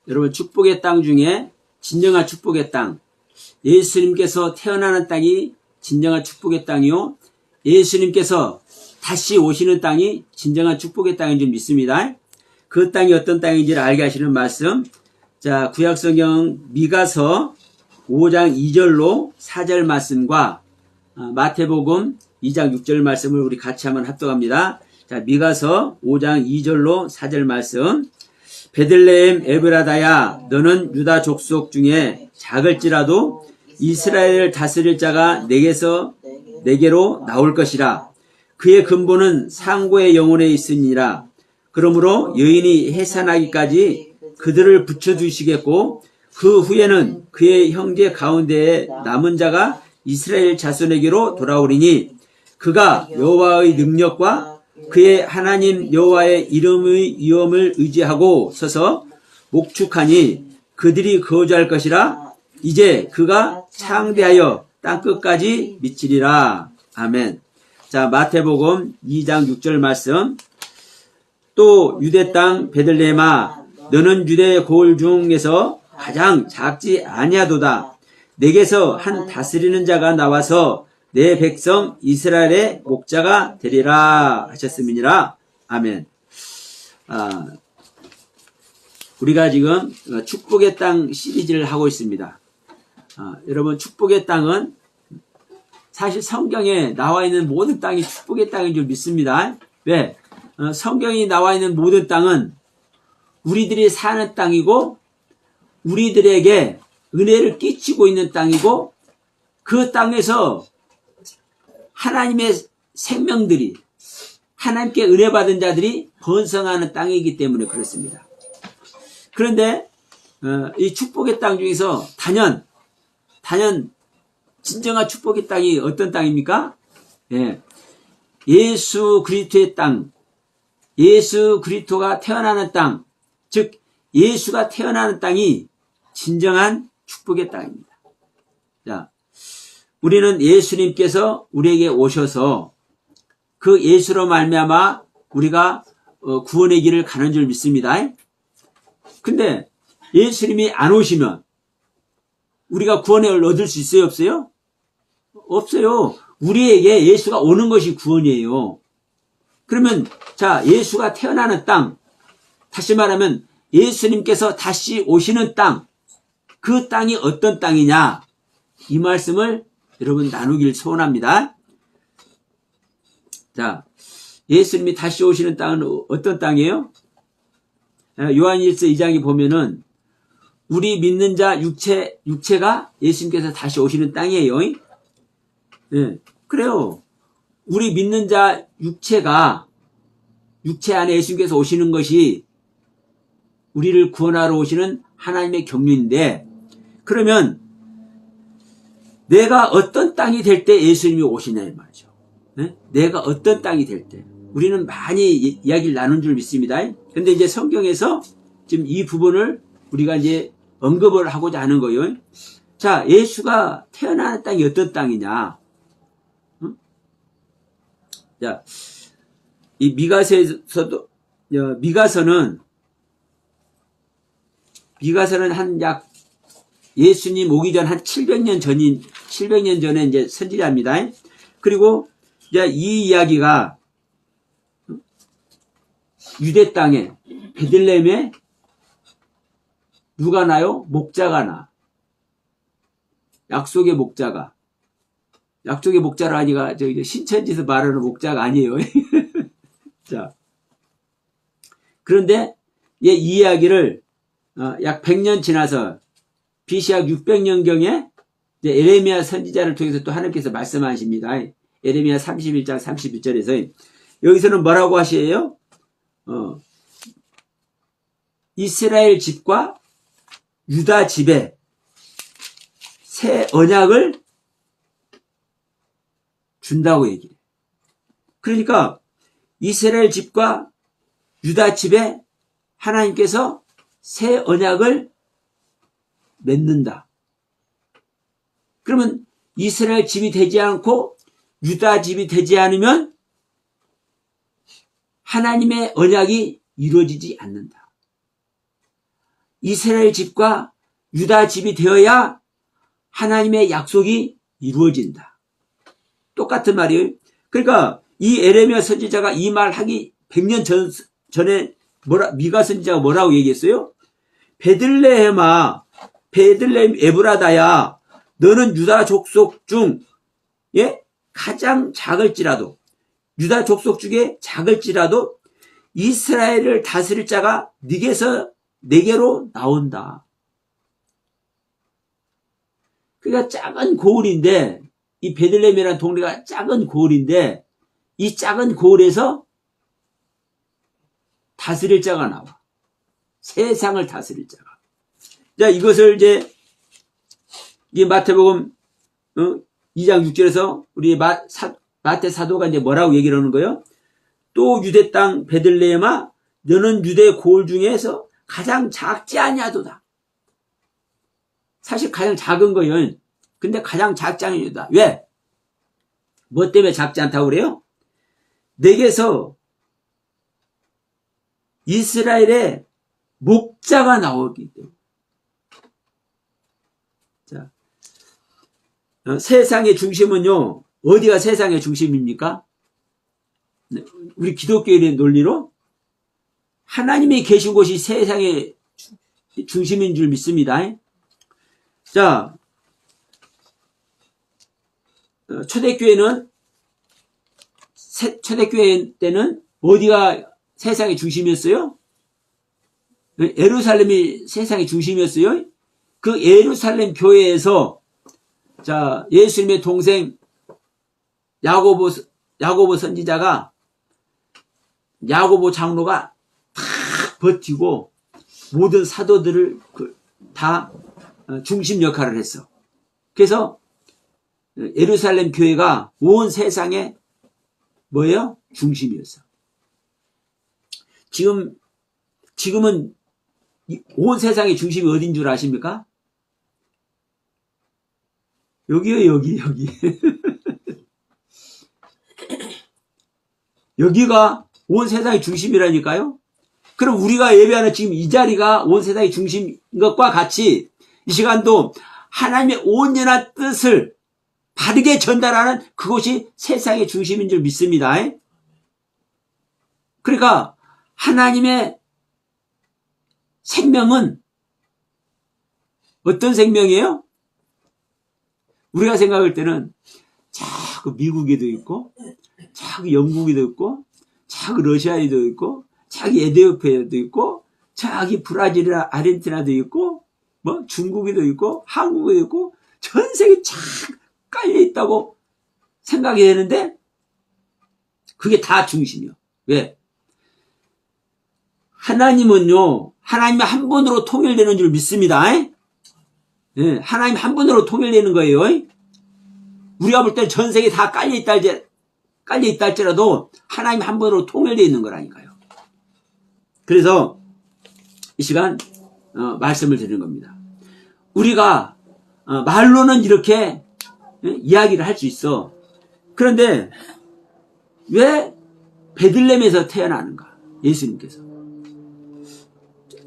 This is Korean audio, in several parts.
여러분, 축복의 땅 중에 진정한 축복의 땅, 예수님께서 태어나는 땅이 진정한 축복의 땅이요, 예수님께서 다시 오시는 땅이 진정한 축복의 땅인 줄 믿습니다. 그 땅이 어떤 땅인지를 알게 하시는 말씀. 자, 구약성경 미가서 5장 2절로 4절 말씀과 마태복음 2장 6절 말씀을 우리 같이 한번 합독합니다. 자, 미가서 5장 2절로 4절 말씀. 베들레헴 에브라다야, 너는 유다 족속 중에 작을지라도 이스라엘을 다스릴 자가 내게로 나올 것이라. 그의 근본은 상고의 영혼에 있으니라. 그러므로 여인이 해산하기까지 그들을 붙여주시겠고, 그 후에는 그의 형제 가운데에 남은 자가 이스라엘 자손에게로 돌아오리니, 그가 여호와의 능력과 그의 하나님 여호와의 이름의 위엄을 의지하고 서서 목축하니 그들이 거주할 것이라. 이제 그가 창대하여 땅끝까지 미치리라. 아멘. 자, 마태복음 2장 6절 말씀. 또 유대 땅 베들레헴아, 너는 유대 고을 중에서 가장 작지 아니하도다. 내게서 한 다스리는 자가 나와서 내 백성 이스라엘의 목자가 되리라 하셨음이니라. 아멘. 우리가 지금 축복의 땅 시리즈를 하고 있습니다. 여러분, 축복의 땅은 사실 성경에 나와 있는 모든 땅이 축복의 땅인 줄 믿습니다. 왜? 성경이 나와 있는 모든 땅은 우리들이 사는 땅이고, 우리들에게 은혜를 끼치고 있는 땅이고, 그 땅에서 하나님의 생명들이, 하나님께 은혜 받은 자들이 번성하는 땅이기 때문에 그렇습니다. 그런데 이 축복의 땅 중에서 단연 진정한 축복의 땅이 어떤 땅입니까? 예, 예수 그리스도의 땅, 예수 그리스도가 태어나는 땅, 즉 예수가 태어나는 땅이 진정한 축복의 땅입니다. 자, 우리는 예수님께서 우리에게 오셔서 그 예수로 말미암아 우리가 구원의 길을 가는 줄 믿습니다. 근데 예수님이 안 오시면 우리가 구원을 얻을 수 있어요, 없어요? 없어요. 우리에게 예수가 오는 것이 구원이에요. 그러면 자, 예수가 태어나는 땅, 다시 말하면 예수님께서 다시 오시는 땅, 그 땅이 어떤 땅이냐, 이 말씀을 여러분 나누길 소원합니다. 자, 예수님이 다시 오시는 땅은 어떤 땅이에요? 요한일서 2장에 보면은 우리 믿는 자 육체가 예수님께서 다시 오시는 땅이에요. 네, 그래요. 우리 믿는 자 육체 안에 예수님께서 오시는 것이 우리를 구원하러 오시는 하나님의 경륜인데, 그러면 내가 어떤 땅이 될 때 예수님이 오시냐 이 말이죠. 네? 내가 어떤 땅이 될 때. 우리는 많이 이야기를 나눈 줄 믿습니다. 그런데 이제 성경에서 지금 이 부분을 우리가 이제 언급을 하고자 하는 거예요. 자, 예수가 태어나는 땅이 어떤 땅이냐. 응? 자, 이 미가서에서도, 미가서는 한 약 예수님 오기 전 한 700년 전에 이제 선지자입니다. 그리고 이제 이 이야기가 유대 땅에, 베들레헴에 누가 나요? 목자가 나. 약속의 목자가. 약속의 목자라 하니까 저 신천지에서 말하는 목자가 아니에요. 자, 그런데 이 이야기를 약 100년 지나서 BC 약 600년경에 에레미야 선지자를 통해서 또 하나님께서 말씀하십니다. 에레미야 31장 31절에서 여기서는 뭐라고 하시에요? 이스라엘 집과 유다 집에 새 언약을 준다고 얘기해요. 그러니까 이스라엘 집과 유다 집에 하나님께서 새 언약을 맺는다. 그러면 이스라엘 집이 되지 않고 유다 집이 되지 않으면 하나님의 언약이 이루어지지 않는다. 이스라엘 집과 유다 집이 되어야 하나님의 약속이 이루어진다. 똑같은 말이에요. 그러니까 이 에레미야 선지자가 이 말 하기 100년 전에 미가 선지자가 뭐라고 얘기했어요? 베들레헴아, 베들레헴 에브라다야, 너는 유다 족속 중 가장 작을지라도, 유다 족속 중에 작을지라도 이스라엘을 다스릴 자가 네게로 나온다. 그러니까 작은 고을인데, 이 베들레헴이라는 동네가 작은 고을인데, 이 작은 고을에서 다스릴 자가 나와. 세상을 다스릴 자가. 자, 이것을 이제 이 마태복음 2장 6절에서 우리 마태 사도가 이제 뭐라고 얘기를 하는 거예요? 또 유대 땅 베들레헴아, 너는 유대 고을 중에서 가장 작지 아니하도다. 사실 가장 작은 거예요. 근데 가장 작지 아니하도다. 왜? 뭐 때문에 작지 않다고 그래요? 내게서 이스라엘의 목자가 나오기 때문에. 자, 세상의 중심은요, 어디가 세상의 중심입니까? 우리 기독교의 논리로 하나님이 계신 곳이 세상의 중심인 줄 믿습니다. 자, 초대교회 때는 어디가 세상의 중심이었어요? 예루살렘이 세상의 중심이었어요. 그 예루살렘 교회에서 자, 예수님의 동생 야고보 선지자가, 야고보 장로가 다 버티고 모든 사도들을 다 중심 역할을 했어. 그래서 예루살렘 교회가 온 세상의 뭐예요? 중심이었어. 지금은 온 세상의 중심이 어딘 줄 아십니까? 여기요, 여기. 여기가 온 세상의 중심이라니까요? 그럼 우리가 예배하는 지금 이 자리가 온 세상의 중심인 것과 같이 이 시간도 하나님의 온전한 뜻을 바르게 전달하는 그것이 세상의 중심인 줄 믿습니다. 그러니까 하나님의 생명은 어떤 생명이에요? 우리가 생각할 때는 자꾸 미국에도 있고, 자꾸 영국에도 있고, 자꾸 러시아에도 있고, 자기 에티오피아에도 있고, 자기 브라질이나 아르헨티나도 있고, 뭐 중국에도 있고, 한국에도 있고, 전 세계 쫙 깔려 있다고 생각이 되는데, 그게 다 중심이요. 왜? 하나님은요, 하나님이 한 분으로 통일되는 줄 믿습니다. 예, 하나님 한 분으로 통일되는 거예요. 우리가 볼 때 전 세계 다 깔려 있다 할지라도 하나님 한 분으로 통일되어 있는 거라니까요. 그래서 이 시간 말씀을 드리는 겁니다. 우리가 말로는 이렇게 이야기를 할 수 있어. 그런데 왜 베들레헴에서 태어나는가? 예수님께서.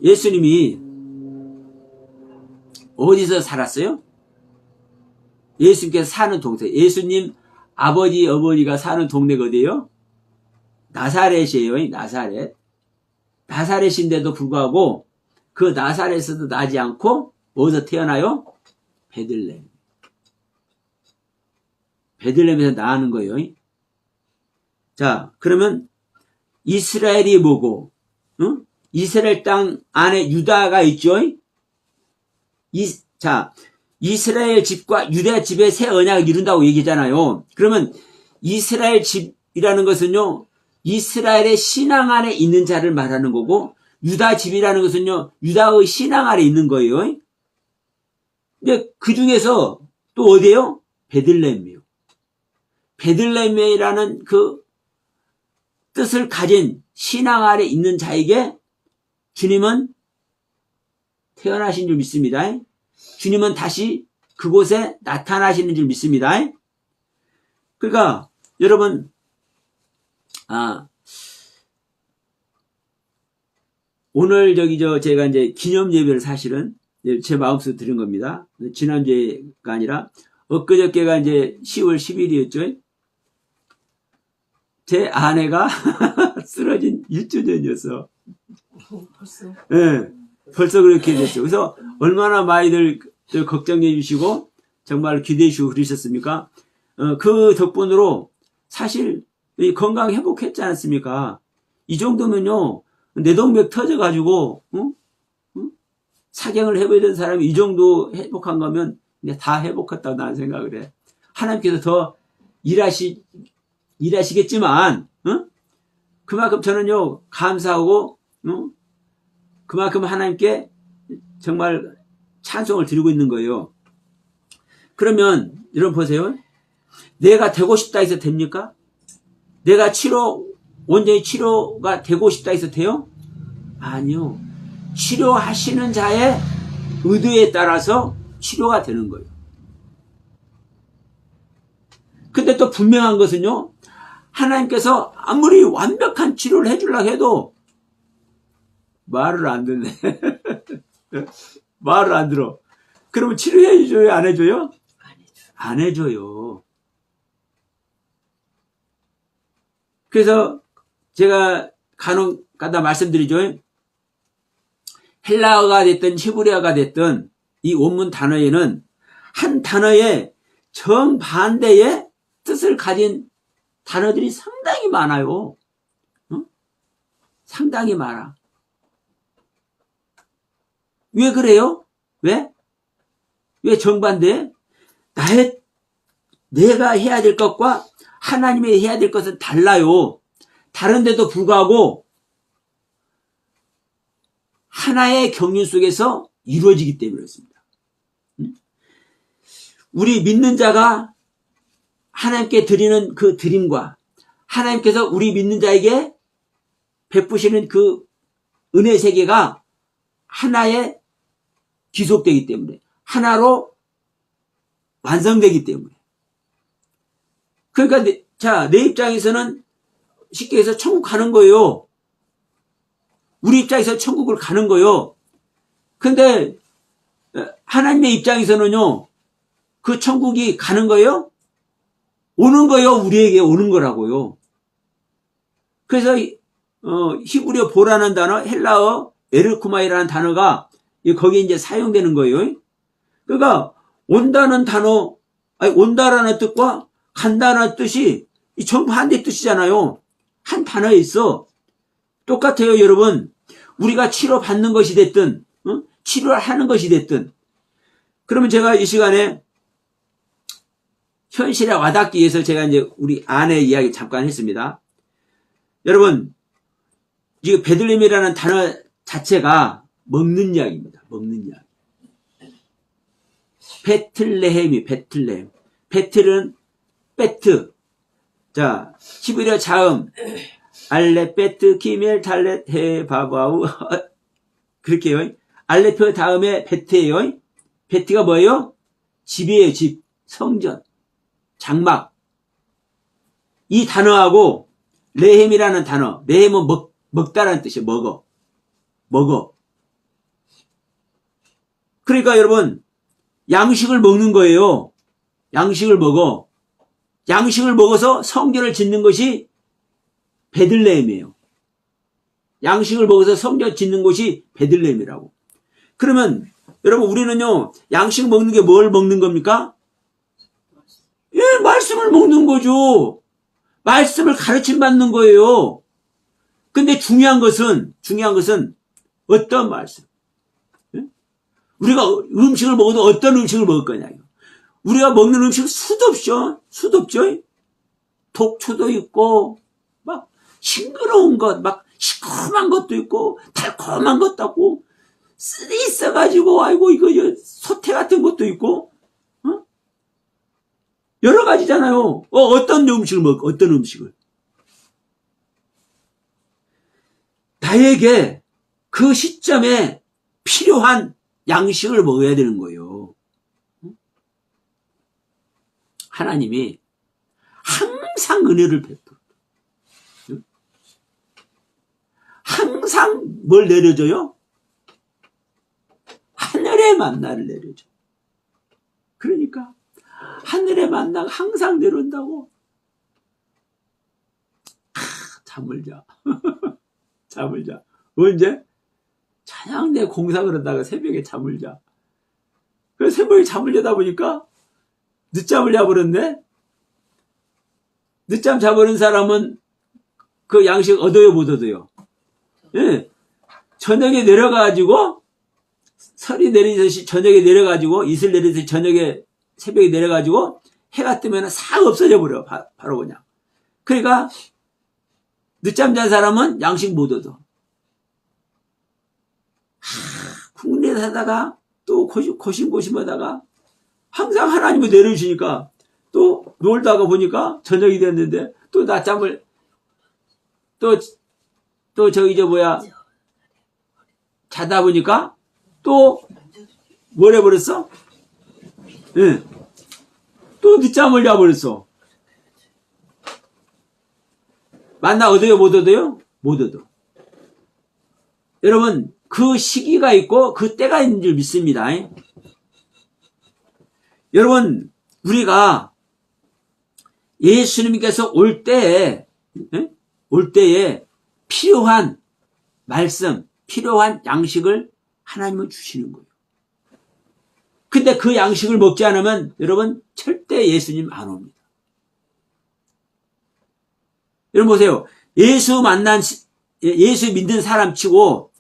예수님이 어디서 살았어요? 예수님께서 사는 동네. 예수님 아버지, 어머니가 사는 동네가 어디예요? 나사렛이에요. 나사렛. 나사렛인데도 불구하고 그 나사렛에서도 나지 않고 어디서 태어나요? 베들레헴. 베들레헴에서 나는 거예요. 자, 그러면 이스라엘이 뭐고, 응? 이스라엘 땅 안에 유다가 있죠. 자, 이스라엘 집과 유다 집의 새 언약을 이룬다고 얘기잖아요. 그러면 이스라엘 집이라는 것은요, 이스라엘의 신앙 안에 있는 자를 말하는 거고, 유다 집이라는 것은요, 유다의 신앙 안에 있는 거예요. 근데 그 중에서 또 어디예요? 베들레헴이요. 베들레헴이라는 그 뜻을 가진 신앙 안에 있는 자에게 주님은 태어나신 줄 믿습니다. 주님은 다시 그곳에 나타나시는 줄 믿습니다. 그러니까 여러분, 오늘 제가 이제 기념 예배를 사실은 제 마음속에 드린 겁니다. 지난주가 아니라 엊그저께가 이제 10월 10일이었죠. 제 아내가 쓰러진 1주 전이었어. 벌써? 네, 벌써 그렇게 됐죠. 그래서 얼마나 많이들 걱정해 주시고 정말 기대해 주시고 그러셨습니까? 그 덕분으로 사실 건강 회복했지 않습니까? 이 정도면요, 뇌동맥 터져가지고, 사경을 해봐야 되는 사람이 이 정도 회복한 거면 이제 다 회복했다고 나는 생각을 해. 하나님께서 더 일하시겠지만, 그만큼 저는요, 감사하고, 그만큼 하나님께 정말 찬송을 드리고 있는 거예요. 그러면, 여러분 보세요. 내가 되고 싶다 해서 됩니까? 내가 온전히 치료가 되고 싶다 해서 돼요? 아니요. 치료하시는 자의 의도에 따라서 치료가 되는 거예요. 근데 또 분명한 것은요, 하나님께서 아무리 완벽한 치료를 해주려고 해도 말을 안 듣네. 말을 안 들어. 그러면 치료해줘요? 안 해줘요? 안 해줘요. 그래서 제가 간혹가다 말씀드리죠. 헬라어가 됐든 히브리어가 됐든 이 원문 단어에는 한 단어의 정반대의 뜻을 가진 단어들이 상당히 많아요. 상당히 많아. 왜 그래요? 왜? 왜 정반대? 내가 해야 될 것과 하나님이 해야 될 것은 달라요. 다른데도 불구하고 하나의 경륜 속에서 이루어지기 때문에 그렇습니다. 우리 믿는 자가 하나님께 드리는 그 드림과 하나님께서 우리 믿는 자에게 베푸시는 그 은혜 세계가 하나에 귀속되기 때문에 하나로 완성되기 때문에 그러니까 내 입장에서는 쉽게 해서 천국 가는 거예요. 우리 입장에서 천국을 가는 거예요. 근데 하나님의 입장에서는요. 그 천국이 가는 거예요? 오는 거예요? 우리에게 오는 거라고요. 그래서 히브리어 보라는 단어, 헬라어 에르쿠마이라는 단어가 거기에 이제 사용되는 거예요. 그러니까 온다는 단어, 온다라는 뜻과 간다는 뜻이 정반대 뜻이잖아요. 한 단어에 있어. 똑같아요, 여러분. 우리가 치료받는 것이 됐든, 치료를 하는 것이 됐든. 그러면 제가 이 시간에 현실에 와닿기 위해서 제가 이제 우리 아내 이야기 잠깐 했습니다. 여러분, 지금 베들레헴이라는 단어 자체가 먹는 이야기입니다. 먹는 이야기. 베틀레헴. 베틀은 베트. 자, 히브리어 자음. 알레, 베트, 키멜, 달렛, 해, 바바우. 그렇게요. 알레표 다음에 베트예요. 베트가 뭐예요? 집이에요, 집. 성전. 장막. 이 단어하고 레헴이라는 단어. 레헴은 먹다라는 뜻이에요. 먹어. 그러니까 여러분, 양식을 먹는 거예요. 양식을 먹어. 양식을 먹어서 성전을 짓는 것이 베들레헴이에요. 양식을 먹어서 성전 짓는 곳이 베들레헴이라고. 그러면 여러분 우리는요. 양식 먹는 게 뭘 먹는 겁니까? 예, 말씀을 먹는 거죠. 말씀을 가르침 받는 거예요. 근데 중요한 것은 어떤 말씀? 예? 우리가 음식을 먹어도 어떤 음식을 먹을 거냐. 우리가 먹는 음식은 수도 없죠. 독초도 있고 막 싱그러운 것, 막 시큼한 것도 있고 달콤한 것도 있고 쓰리 있어가지고 아이고 이거 소태 같은 것도 있고 여러 가지잖아요. 어떤 음식을 나에게 그 시점에 필요한 양식을 먹어야 되는 거예요. 하나님이 항상 은혜를 베풀어. 항상 뭘 내려줘요? 하늘의 만나를 내려줘. 그러니까 하늘의 만나가 항상 내려온다고. 잠을 자. 잠을 자. 언제? 찬양대 공사 그러다가 새벽에 잠을 자. 그래서 새벽에 잠을 자다 보니까 늦잠을 자버렸네? 늦잠 자버린 사람은 그 양식 얻어요, 못 얻어요? 예. 저녁에 내려가가지고, 설이 내리듯이 저녁에 내려가지고, 이슬 내리듯이 저녁에, 새벽에 내려가지고, 해가 뜨면 싹 없어져 버려. 바로 그냥. 그러니까, 늦잠 잔 사람은 양식 못 얻어. 국내 사다가, 또 고심고심하다가, 항상 하나님을 내려주시니까, 또 놀다가 보니까 저녁이 됐는데, 또 낮잠을, 또 저기 자다 보니까 또 뭘 해버렸어? 예. 또 늦잠을 자버렸어. 만나 얻어요, 못 얻어요? 못 얻어. 여러분, 그 시기가 있고 그 때가 있는 줄 믿습니다. 여러분, 우리가 예수님께서 올 때에 필요한 말씀, 필요한 양식을 하나님은 주시는 거예요. 근데 그 양식을 먹지 않으면 여러분 절대 예수님 안 옵니다. 여러분 보세요. 예수 믿는 사람 치고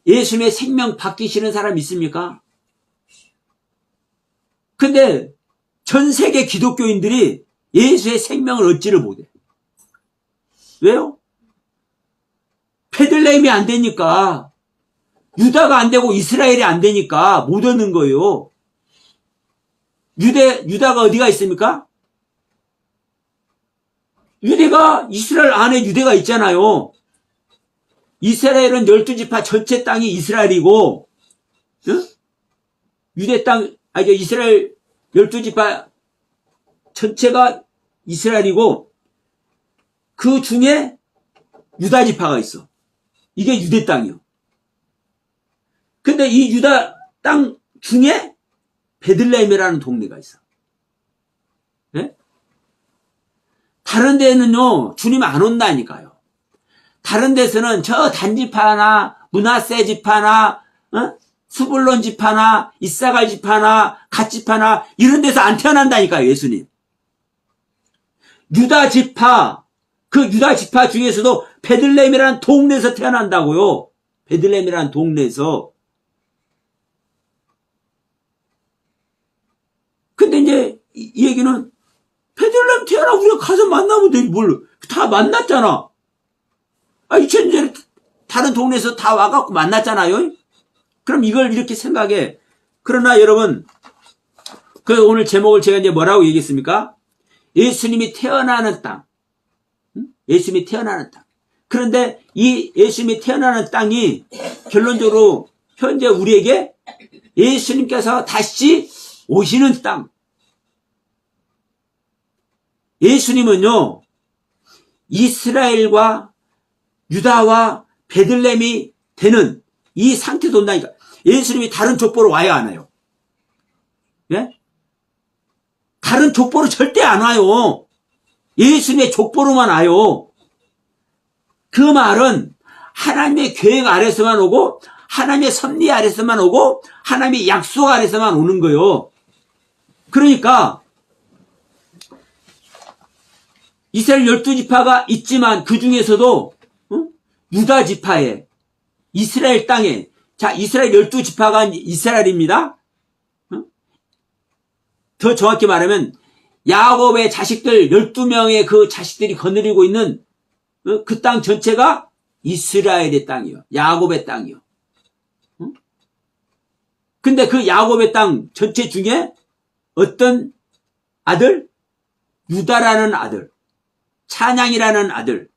예수님의 생명 받기 싫은 사람 있습니까? 근데 전 세계 기독교인들이 예수의 생명을 얻지를 못해. 왜요? 베들레헴이 안 되니까, 유다가 안 되고 이스라엘이 안 되니까 못 얻는 거예요. 유다가 어디가 있습니까? 이스라엘 안에 유대가 있잖아요. 이스라엘은 12지파 전체 땅이 이스라엘이고, 이스라엘 12지파 전체가 이스라엘이고, 그 중에 유다 지파가 있어. 이게 유대 땅이요. 근데 이 유다 땅 중에 베들레헴이라는 동네가 있어. 네? 다른 데는요, 주님 안 온다니까요. 다른 데서는 저 단지파나, 므낫세 지파나, 스불론 지파나, 이사갈 지파나, 갓 지파나, 이런 데서 안 태어난다니까요, 예수님. 유다 지파 중에서도 베들레헴이라는 동네에서 태어난다고요. 베들레헴이라는 동네에서. 근데 이제 이 얘기는 베들레헴 태어나 우리가 가서 만나면 되지 다 만났잖아. 2000년 전에 다른 동네에서 다 와갖고 만났잖아요. 그럼 이걸 이렇게 생각해. 그러나 여러분, 오늘 제목을 제가 이제 뭐라고 얘기했습니까? 예수님이 태어나는 땅. 예수님이 태어나는 땅. 그런데 이 예수님이 태어나는 땅이 결론적으로 현재 우리에게 예수님께서 다시 오시는 땅. 예수님은요, 이스라엘과 유다와 베들레헴이 되는 이 상태도 온다니까. 예수님이 다른 족보로 와야 안 와요. 예? 다른 족보로 절대 안 와요. 예수님의 족보로만 와요. 그 말은 하나님의 계획 아래서만 오고, 하나님의 섭리 아래서만 오고, 하나님의 약속 아래서만 오는 거예요. 그러니까 이스라엘 12지파가 있지만 그 중에서도 유다 지파에, 이스라엘 땅에, 자, 이스라엘 12지파가 이스라엘입니다. 더 정확히 말하면 야곱의 자식들 12명의 그 자식들이 거느리고 있는 그 땅 전체가 이스라엘의 땅이요. 야곱의 땅이요. 근데 그 야곱의 땅 전체 중에 어떤 아들? 유다라는 아들, 찬양이라는 아들.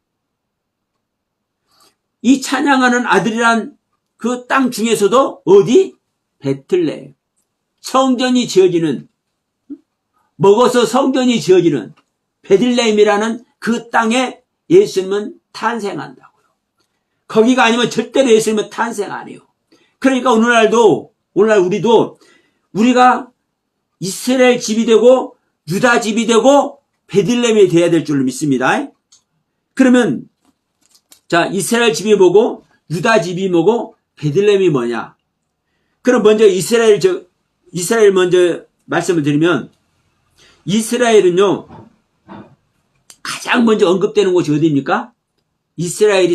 이 찬양하는 아들이란 그 땅 중에서도 어디? 베틀레헴. 성전이 지어지는, 먹어서 성전이 지어지는 베들레헴이라는 그 땅에 예수님은 탄생한다고요. 거기가 아니면 절대로 예수님은 탄생 안 해요. 그러니까 오늘날 우리도 우리가 이스라엘 집이 되고 유다 집이 되고 베들레헴이 돼야 될 줄로 믿습니다. 그러면 자, 이스라엘 집이 뭐고 유다 집이 뭐고 베들레헴이 뭐냐? 그럼 먼저 이스라엘 먼저 말씀을 드리면, 이스라엘은요 가장 먼저 언급되는 곳이 어디입니까?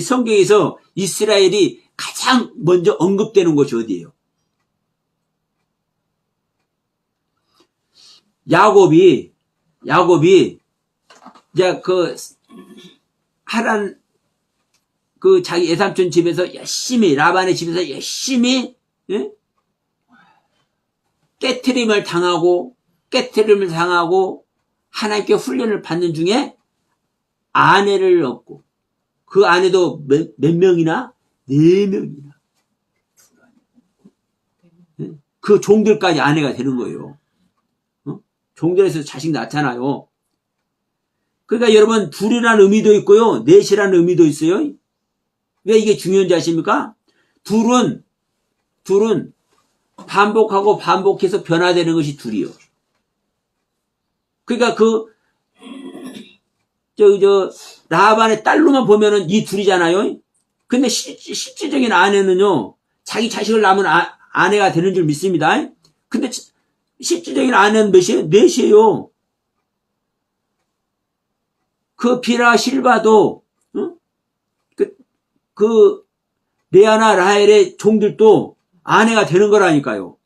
성경에서 이스라엘이 가장 먼저 언급되는 곳이 어디예요? 야곱이 이제 자기 외삼촌 집에서 열심히, 라반의 집에서 열심히, 예? 깨트림을 당하고 하나님께 훈련을 받는 중에 아내를 얻고, 그 아내도 몇 명이나? 4명이나. 그 종들까지 아내가 되는 거예요. 종들에서 자식 낳잖아요. 그러니까 여러분, 둘이라는 의미도 있고요, 넷이라는 의미도 있어요. 왜 이게 중요한지 아십니까? 둘은 반복하고 반복해서 변화되는 것이 둘이요. 그러니까 라반의 딸로만 보면은 이 둘이잖아요. 근데 실질적인 아내는요, 자기 자식을 낳으면 아내가 되는 줄 믿습니다. 근데 실질적인 아내는 몇이에요? 넷이에요. 그 비라 실바도, 레아나 라헬의 종들도 아내가 되는 거라니까요.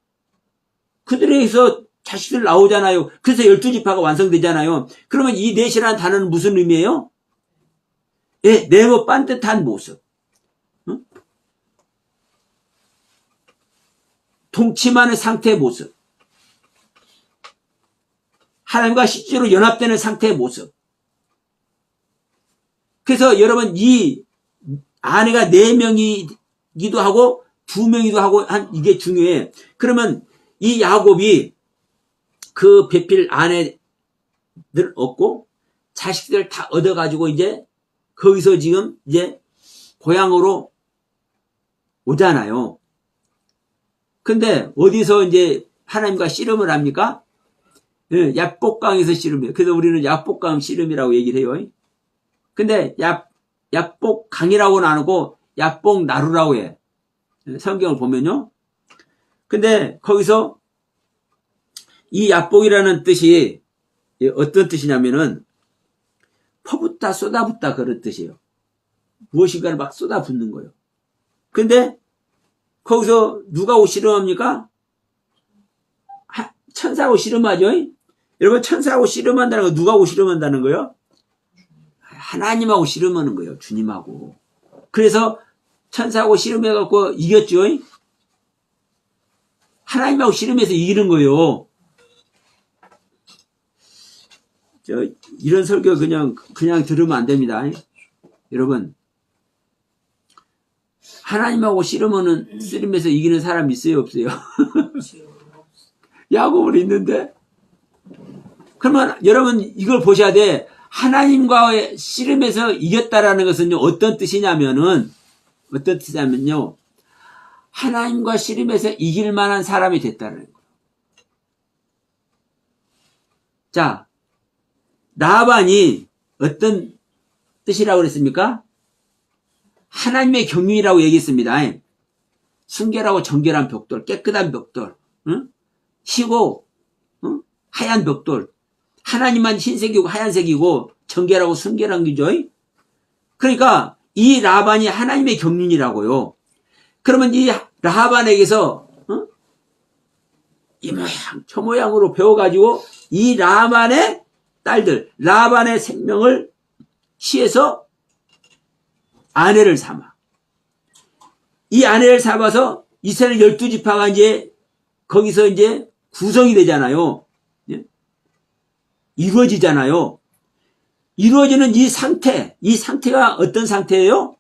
그들에게서 자식들 나오잖아요. 그래서 12지파가 완성되잖아요. 그러면 이 넷이라는 단어는 무슨 의미예요? 예, 네모 반듯한 모습. 동침하는 상태의 모습. 하나님과 실제로 연합되는 상태의 모습. 그래서 여러분, 이 아내가 4명이기도 하고 2명이기도 하고 이게 중요해. 그러면 이 야곱이 그 배필 아내들 얻고 자식들 다 얻어가지고 이제 거기서 지금 이제 고향으로 오잖아요. 근데 어디서 이제 하나님과 씨름을 합니까? 예, 야복강에서 씨름해요. 그래서 우리는 야복강 씨름이라고 얘기를 해요. 근데 야복강이라고는 안 하고 야복나루라고 해. 성경을 보면요. 근데 거기서 이 야복이라는 뜻이 어떤 뜻이냐면은 퍼붓다 쏟아붓다 그런 뜻이에요. 무엇인가를 막 쏟아붓는 거예요. 근데 거기서 누가 씨름합니까? 천사하고 씨름하죠. 여러분, 천사하고 씨름한다는 거 누가하고 씨름한다는 거예요? 하나님하고 씨름하는 거예요. 주님하고. 그래서 천사하고 씨름해갖고 이겼죠. 하나님하고 씨름해서 이기는 거예요. 이런 설교 그냥 들으면 안 됩니다. 여러분, 하나님하고 씨름해서 이기는 사람 있어요, 없어요? 야곱은 있는데. 그러면 여러분 이걸 보셔야 돼. 하나님과 씨름해서 이겼다라는 것은요, 어떤 뜻이냐면요, 하나님과 씨름해서 이길 만한 사람이 됐다는 거예요. 자, 라반이 어떤 뜻이라고 그랬습니까? 하나님의 경륜이라고 얘기했습니다. 순결하고 정결한 벽돌, 깨끗한 벽돌, 응? 희고, 응? 하얀 벽돌. 하나님만 흰색이고 하얀색이고 정결하고 순결한 거죠. 그러니까 이 라반이 하나님의 경륜이라고요. 그러면 이 라반에게서 이 모양 저 모양으로 배워가지고 이 라반의 딸들, 라반의 생명을 취해서 아내를 삼아. 이 아내를 삼아서 이스라엘 12지파가 이제 거기서 이제 구성이 되잖아요. 이루어지잖아요. 이루어지는 이 상태가 어떤 상태예요?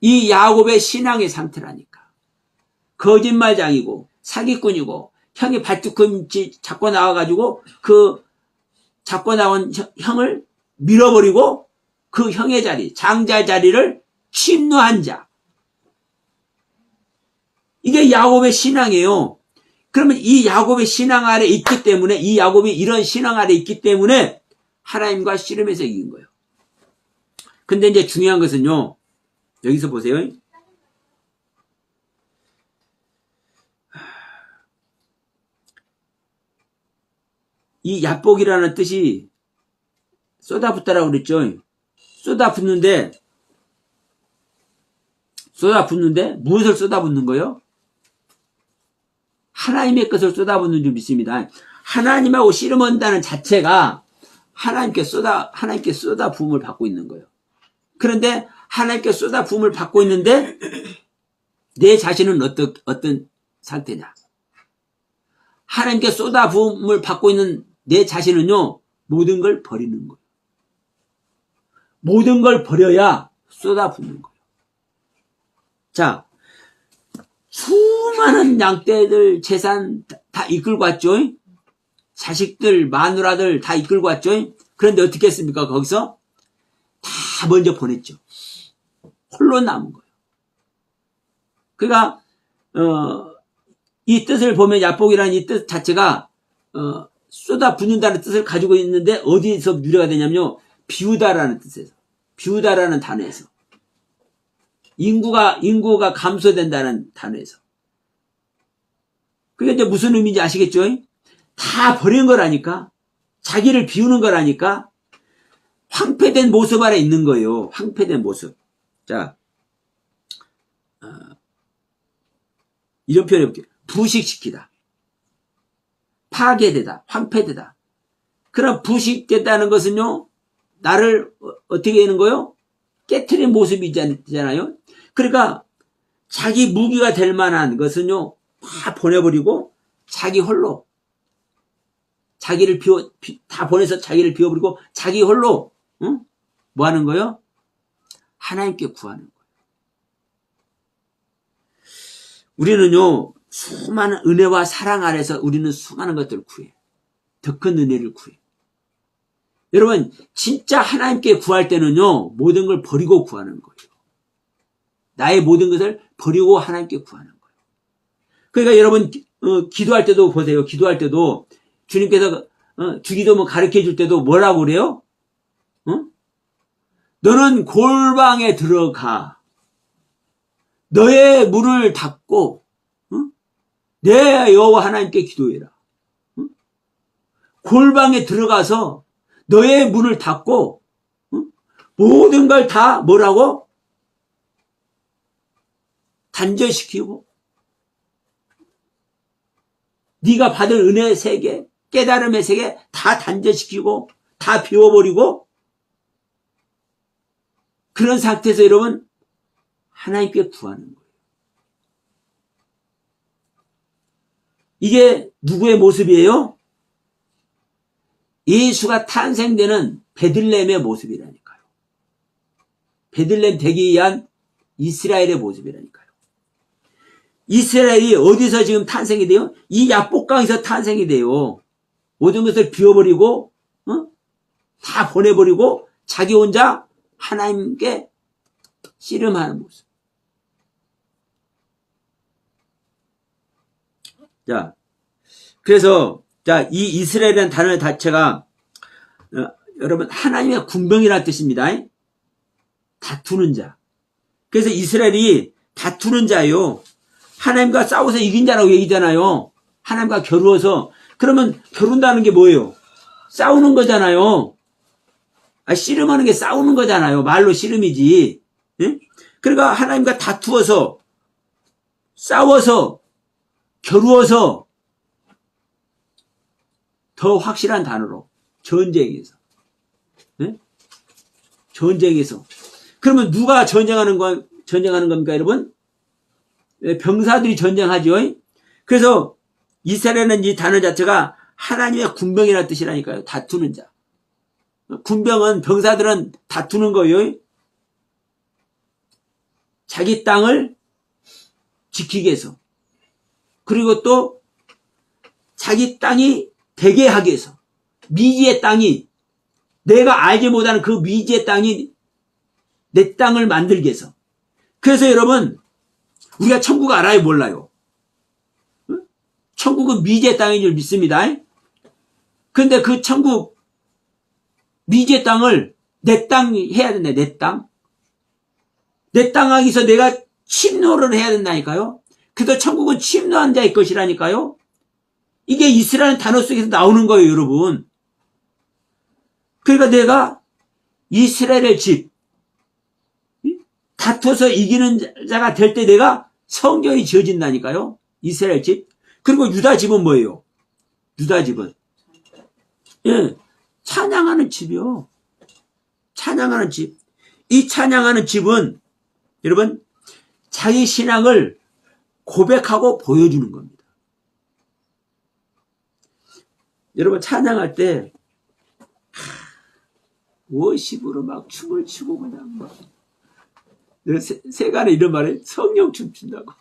이 야곱의 신앙의 상태라니까. 거짓말장이고 사기꾼이고 형이 발뒤꿈치 잡고 나와가지고 그 잡고 나온 형을 밀어버리고 그 형의 자리, 장자 자리를 침노한 자. 이게 야곱의 신앙이에요. 그러면 이 야곱의 신앙 아래 있기 때문에, 이 야곱이 이런 신앙 아래 있기 때문에 하나님과 씨름해서 이긴 거예요. 근데 이제 중요한 것은요, 여기서 보세요. 이 야복이라는 뜻이 쏟아붓다라고 그랬죠. 쏟아붓는데 무엇을 쏟아붓는 거예요? 하나님의 것을 쏟아붓는 줄 믿습니다. 하나님하고 씨름한다는 자체가 하나님께 쏟아부음을 받고 있는 거예요. 그런데 하나님께 쏟아부음을 받고 있는데 내 자신은 어떤 상태냐? 하나님께 쏟아부음을 받고 있는 내 자신은요, 모든 걸 버리는 거예요. 모든 걸 버려야 쏟아붓는 거예요. 자, 수많은 양떼들 재산 다 이끌고 왔죠. 자식들, 마누라들 다 이끌고 왔죠. 그런데 어떻게 했습니까? 거기서 다 먼저 보냈죠. 홀로 남은 거예요. 그러니까 이 뜻을 보면 야복이라는 이 뜻 자체가 쏟아붓는다는 뜻을 가지고 있는데 어디서 유래가 되냐면요. 비우다라는 뜻에서, 비우다라는 단어에서, 인구가 감소된다는 단어에서. 그게 이제 무슨 의미인지 아시겠죠? 다 버린 거라니까. 자기를 비우는 거라니까. 황폐된 모습 아래 있는 거예요. 황폐된 모습. 자, 이런 표현 해볼게요. 부식시키다. 파괴되다. 황폐되다. 그럼 부식됐다는 것은요, 나를 어떻게 하는 거요? 깨트린 모습이잖아요. 그러니까 자기 무기가 될 만한 것은요, 다 보내버리고 자기 홀로 자기를 다 보내서 자기를 비워버리고 자기 홀로 뭐 하는 거요? 하나님께 구하는 거예요. 우리는요, 수많은 은혜와 사랑 아래서 우리는 수많은 것들을 구해. 더 큰 은혜를 구해. 여러분, 진짜 하나님께 구할 때는요, 모든 걸 버리고 구하는 거예요. 나의 모든 것을 버리고 하나님께 구하는 거예요. 그러니까 여러분, 기도할 때도 보세요. 기도할 때도 주님께서 주기도문 가르쳐 줄 때도 뭐라고 그래요? 너는 골방에 들어가. 너의 문을 닫고 내 여호와 하나님께 기도해라. 골방에 들어가서 너의 문을 닫고 모든 걸 다 뭐라고? 단절시키고 네가 받을 은혜의 세계, 깨달음의 세계 다 단절시키고 다 비워버리고 그런 상태에서 여러분 하나님께 구하는 거예요. 이게 누구의 모습이에요? 예수가 탄생되는 베들레헴의 모습이라니까요. 베들레헴 되기 위한 이스라엘의 모습이라니까요. 이스라엘이 어디서 지금 탄생이 돼요? 이 야복강에서 탄생이 돼요. 모든 것을 비워버리고 다 보내버리고 자기 혼자 하나님께 씨름하는 모습. 자, 그래서 이 이스라엘이라는 단어 자체가 여러분 하나님의 군병이라는 뜻입니다. 다투는 자. 그래서 이스라엘이 다투는 자예요. 하나님과 싸워서 이긴 자라고 얘기잖아요. 하나님과 겨루어서. 그러면 겨룬다는 게 뭐예요? 싸우는 거잖아요. 씨름하는 게 싸우는 거잖아요. 말로 씨름이지. 예? 그러니까 하나님과 다투어서 싸워서 겨루어서 더 확실한 단어로 전쟁에서. 예? 전쟁에서. 그러면 누가 전쟁하는 겁니까, 여러분? 병사들이 전쟁하죠. 그래서 이스라엘은 이 단어 자체가 하나님의 군병이라는 뜻이라니까요. 다투는 자. 군병은 병사들은 다투는 거예요. 자기 땅을 지키기 위해서. 그리고 또 자기 땅이 되게 하기 위해서. 미지의 땅이 내가 알지 못하는 그 미지의 땅이 내 땅을 만들기 위해서. 그래서 여러분, 우리가 천국 알아요, 몰라요? 천국은 미지의 땅인 줄 믿습니다. 근데 그 천국, 미지의 땅을 내 땅 해야 된다, 내 땅. 내 땅에서 내가 침노를 해야 된다니까요. 그래서 천국은 침노한 자의 것이라니까요. 이게 이스라엘 단어 속에서 나오는 거예요, 여러분. 그러니까 내가 이스라엘의 집, 다퉈서 이기는 자가 될 때 내가 성전이 지어진다니까요. 이스라엘 집. 그리고 유다 집은 뭐예요? 유다 집은 예, 찬양하는 집이요. 찬양하는 집. 이 찬양하는 집은 여러분 자기 신앙을 고백하고 보여주는 겁니다. 여러분 찬양할 때 워십으로 막 춤을 추고 그냥 막 세간에 이런 말에 성령 춤춘다고.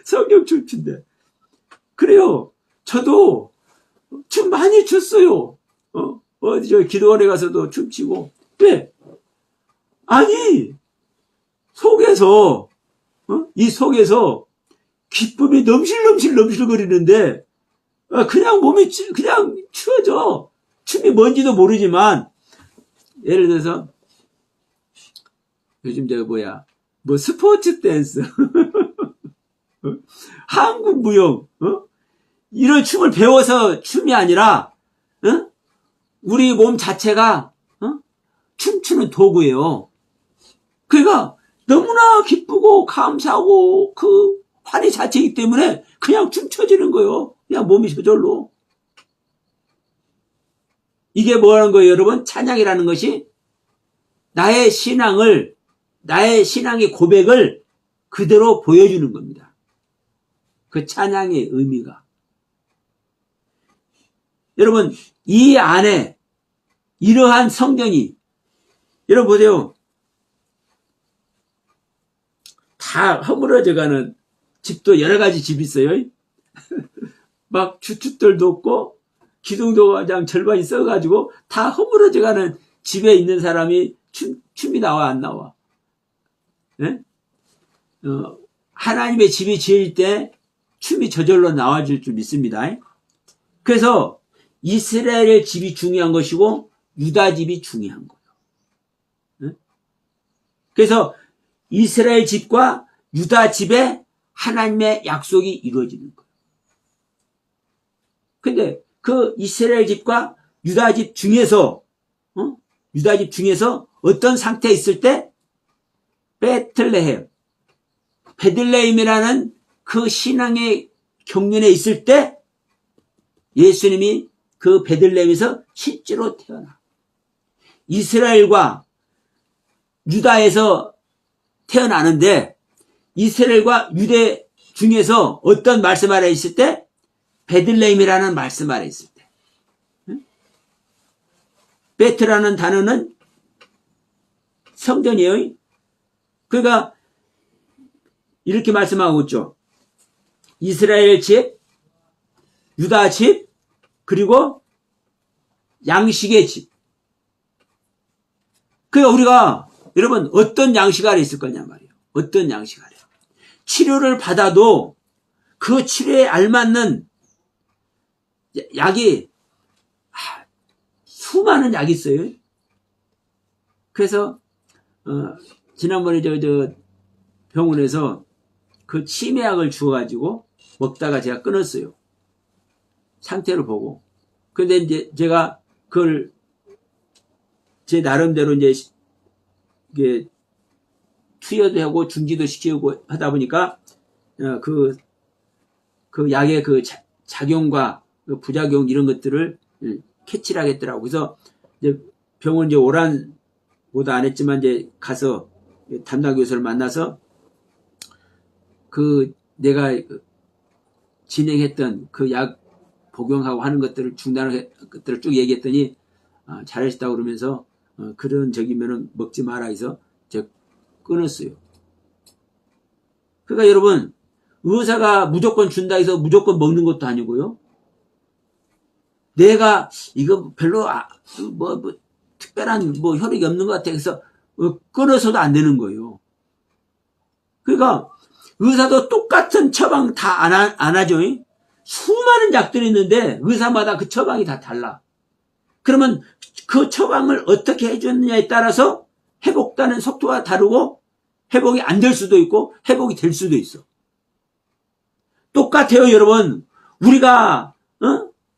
성령 춤춘대. 그래요. 저도 춤 많이 췄어요. 어디 저 기도원에 가서도 춤추고. 왜? 아니 속에서 이 속에서 기쁨이 넘실넘실거리는데 그냥 몸이 그냥 추워져. 춤이 뭔지도 모르지만 예를 들어서 요즘 저 뭐 스포츠 댄스 한국 무용 이런 춤을 배워서 춤이 아니라 우리 몸 자체가 춤추는 도구예요. 그러니까 너무나 기쁘고 감사하고 그 환희 자체이기 때문에 그냥 춤춰지는 거예요. 그냥 몸이 저절로. 이게 뭐라는 거예요, 여러분? 찬양이라는 것이 나의 신앙의 고백을 그대로 보여주는 겁니다. 그 찬양의 의미가. 여러분, 이 안에 이러한 성전이, 여러분 보세요. 다 허물어져가는 집도 여러 가지 집이 있어요. 막 주춧돌도 없고, 기둥도 그냥 절반이 썩어가지고, 다 허물어져가는 집에 있는 사람이 춤이 나와, 안 나와? 네? 하나님의 집이 지을 때 춤이 저절로 나와줄 줄 믿습니다. 그래서 이스라엘의 집이 중요한 것이고 유다 집이 중요한 거예요. 그래서 이스라엘 집과 유다 집에 하나님의 약속이 이루어지는 거예요. 근데 그 이스라엘 집과 유다 집 중에서 어떤 상태에 있을 때 베들레헴이라는 그 신앙의 경륜에 있을 때 예수님이 그 베들레헴에서 실제로 태어나. 이스라엘과 유다에서 태어나는데 이스라엘과 유대 중에서 어떤 말씀 아래 있을 때 베들레헴이라는 말씀 아래 있을 때 베트라는 단어는 성전이에요. 그러니까 이렇게 말씀하고 있죠. 이스라엘 집, 유다 집, 그리고 양식의 집. 그러니까 우리가 여러분 어떤 양식 아래 있을 거냐 말이에요. 어떤 양식 아래. 치료를 받아도 그 치료에 알맞는 약이 수많은 약이 있어요. 그래서 지난번에 저 병원에서 그 치매약을 주어가지고 먹다가 제가 끊었어요. 상태를 보고. 근데 이제 제가 그걸 제 나름대로 이제 이게 투여도 하고 중지도 시키고 하다 보니까 그 약의 그 작용과 그 부작용 이런 것들을 캐치를 하겠더라고. 그래서 이제 병원 이제 오란보다 안 했지만 이제 가서 담당 교수를 만나서 그 내가 진행했던 그 약 복용하고 하는 것들을 중단을 것들을 쭉 얘기했더니 잘하셨다고 그러면서 그런 적이면은 먹지 마라 해서 제가 끊었어요. 그러니까 여러분 의사가 무조건 준다 해서 무조건 먹는 것도 아니고요. 내가 이거 별로 뭐 특별한 뭐 효력이 없는 것 같아 해서 끊어서도 안 되는 거예요. 그러니까 의사도 똑같은 처방 다 안 하죠. 수많은 약들이 있는데 의사마다 그 처방이 다 달라. 그러면 그 처방을 어떻게 해줬느냐에 따라서 회복되는 속도가 다르고 회복이 안 될 수도 있고 회복이 될 수도 있어. 똑같아요, 여러분. 우리가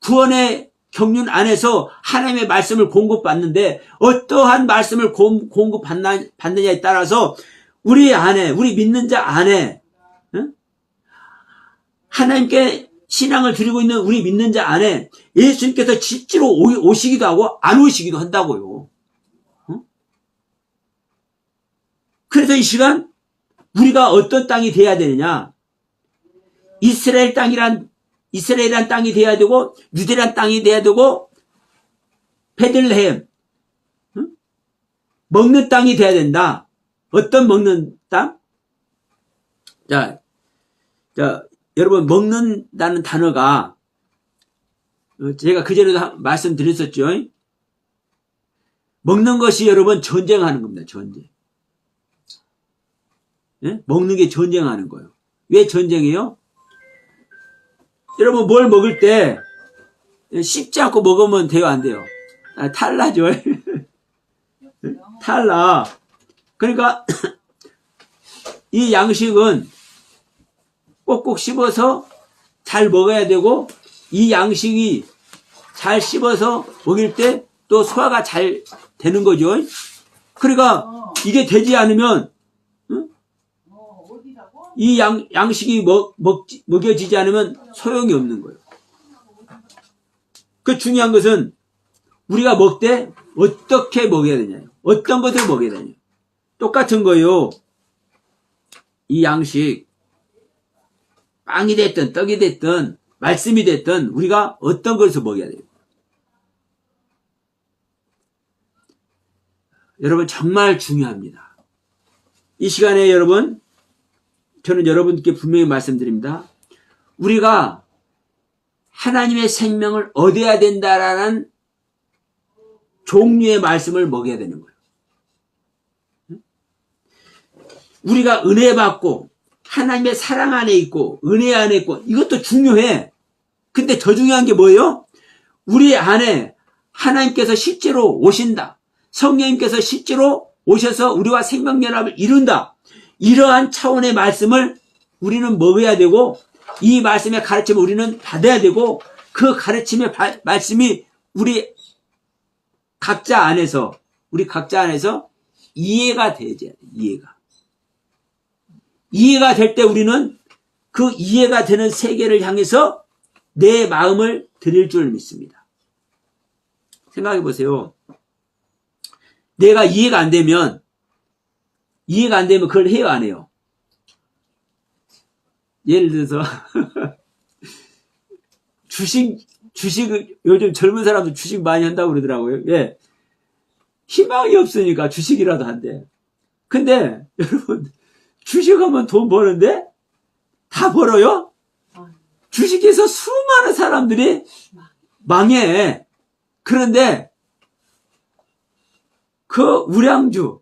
구원의 경륜 안에서 하나님의 말씀을 공급받는데 어떠한 말씀을 공급받느냐에 따라서 우리 안에, 우리 믿는 자 안에 하나님께 신앙을 드리고 있는 우리 믿는 자 안에 예수님께서 실제로 오시기도 하고 안 오시기도 한다고요. 그래서 이 시간 우리가 어떤 땅이 돼야 되느냐? 이스라엘이란 땅이 돼야 되고 유대란 땅이 돼야 되고 베들레헴 먹는 땅이 돼야 된다. 어떤 먹는 땅? 자, 여러분 먹는다는 단어가 제가 그전에도 말씀드렸었죠. 먹는 것이 여러분 전쟁하는 겁니다. 전쟁. 예? 먹는 게 전쟁하는 거예요. 왜 전쟁이에요? 여러분 뭘 먹을 때 씹지 않고 먹으면 돼요, 안 돼요? 탈나죠. 탈나. 그러니까 이 양식은 꼭꼭 씹어서 잘 먹어야 되고 이 양식이 잘 씹어서 먹일 때 또 소화가 잘 되는 거죠. 그러니까 이게 되지 않으면 이 양식이 먹여지지 않으면 소용이 없는 거예요. 그 중요한 것은 우리가 먹되 어떻게 먹여야 되냐, 어떤 것을 먹여야 되냐. 똑같은 거예요. 이 양식 빵이 됐든 떡이 됐든 말씀이 됐든 우리가 어떤 것을 먹여야 돼요. 여러분 정말 중요합니다. 이 시간에 여러분 저는 여러분께 분명히 말씀드립니다. 우리가 하나님의 생명을 얻어야 된다라는 종류의 말씀을 먹여야 되는 거예요. 우리가 은혜 받고 하나님의 사랑 안에 있고 은혜 안에 있고 이것도 중요해. 근데 더 중요한 게 뭐예요? 우리 안에 하나님께서 실제로 오신다. 성령님께서 실제로 오셔서 우리와 생명연합을 이룬다. 이러한 차원의 말씀을 우리는 먹어야 되고 이 말씀의 가르침을 우리는 받아야 되고 그 가르침의 말씀이 우리 각자 안에서 이해가 되어야 돼. 이해가 될 때 우리는 그 이해가 되는 세계를 향해서 내 마음을 드릴 줄 믿습니다. 생각해 보세요. 내가 이해가 안 되면 그걸 해요, 안 해요? 예를 들어서 주식을 요즘 젊은 사람들 주식 많이 한다고 그러더라고요. 예. 희망이 없으니까 주식이라도 한대. 근데 여러분 주식하면 돈 버는데 다 벌어요? 주식에서 수많은 사람들이 망해. 그런데 그 우량주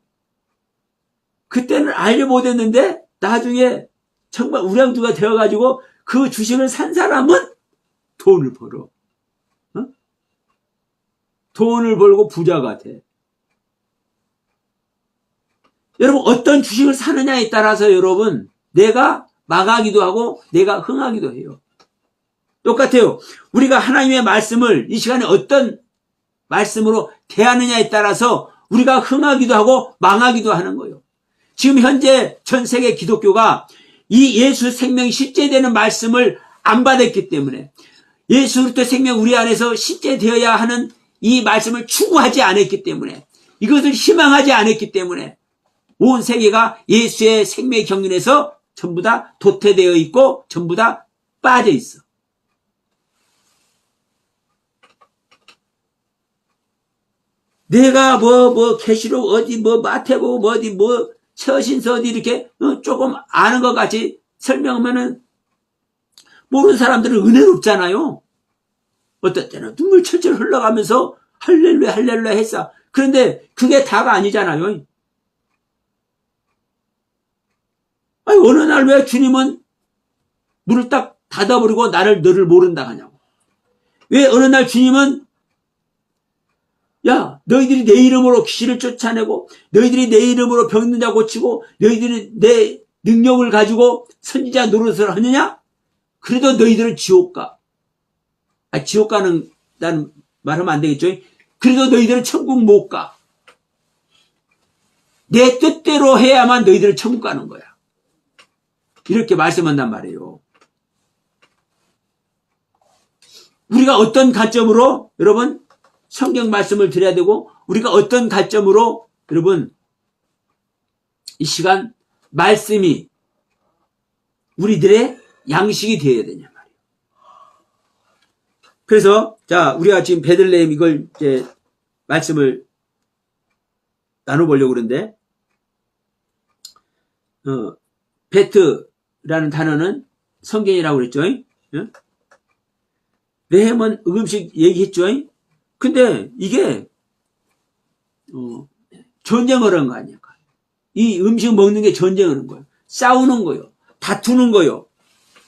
그때는 알지 못했는데 나중에 정말 우량주가 되어가지고 그 주식을 산 사람은 돈을 벌어. 돈을 벌고 부자가 돼. 여러분 어떤 주식을 사느냐에 따라서 여러분 내가 망하기도 하고 내가 흥하기도 해요. 똑같아요. 우리가 하나님의 말씀을 이 시간에 어떤 말씀으로 대하느냐에 따라서 우리가 흥하기도 하고 망하기도 하는 거예요. 지금 현재 전 세계 기독교가 이 예수 생명이 실제되는 말씀을 안 받았기 때문에 예수 그리스도의 생명 우리 안에서 실제되어야 하는 이 말씀을 추구하지 않았기 때문에 이것을 희망하지 않았기 때문에 온 세계가 예수의 생명의 경륜에서 전부 다 도태되어 있고 전부 다 빠져 있어. 내가 계시록 어디 마태복음 어디 서신서 어디 이렇게 조금 아는 것 같이 설명하면은 모르는 사람들은 은혜롭잖아요. 어떨 때는 눈물 철철 흘러가면서 할렐루야 할렐루야 했어. 그런데 그게 다가 아니잖아요. 아니, 어느 날 왜 주님은 문을 딱 닫아버리고 너를 모른다 하냐고. 왜 어느 날 주님은 야, 너희들이 내 이름으로 귀신을 쫓아내고 너희들이 내 이름으로 병든 자 고치고 너희들이 내 능력을 가지고 선지자 노릇을 하느냐? 그래도 너희들은 지옥 가. 지옥 가는 난 말하면 안 되겠죠? 그래도 너희들은 천국 못 가. 내 뜻대로 해야만 너희들은 천국 가는 거야. 이렇게 말씀한단 말이에요. 우리가 어떤 관점으로 여러분 성경 말씀을 드려야 되고 우리가 어떤 관점으로 여러분 이 시간 말씀이 우리들의 양식이 되어야 되냐 말이에요. 그래서 자 우리가 지금 베들레헴 이걸 이제 말씀을 나눠보려고 그러는데 베트라는 단어는 성경이라고 그랬죠. 레헴은 음식 얘기했죠. 근데 이게 전쟁을 한 거 아닙니까? 이 음식 먹는 게 전쟁을 하는 거예요. 싸우는 거예요. 다투는 거예요.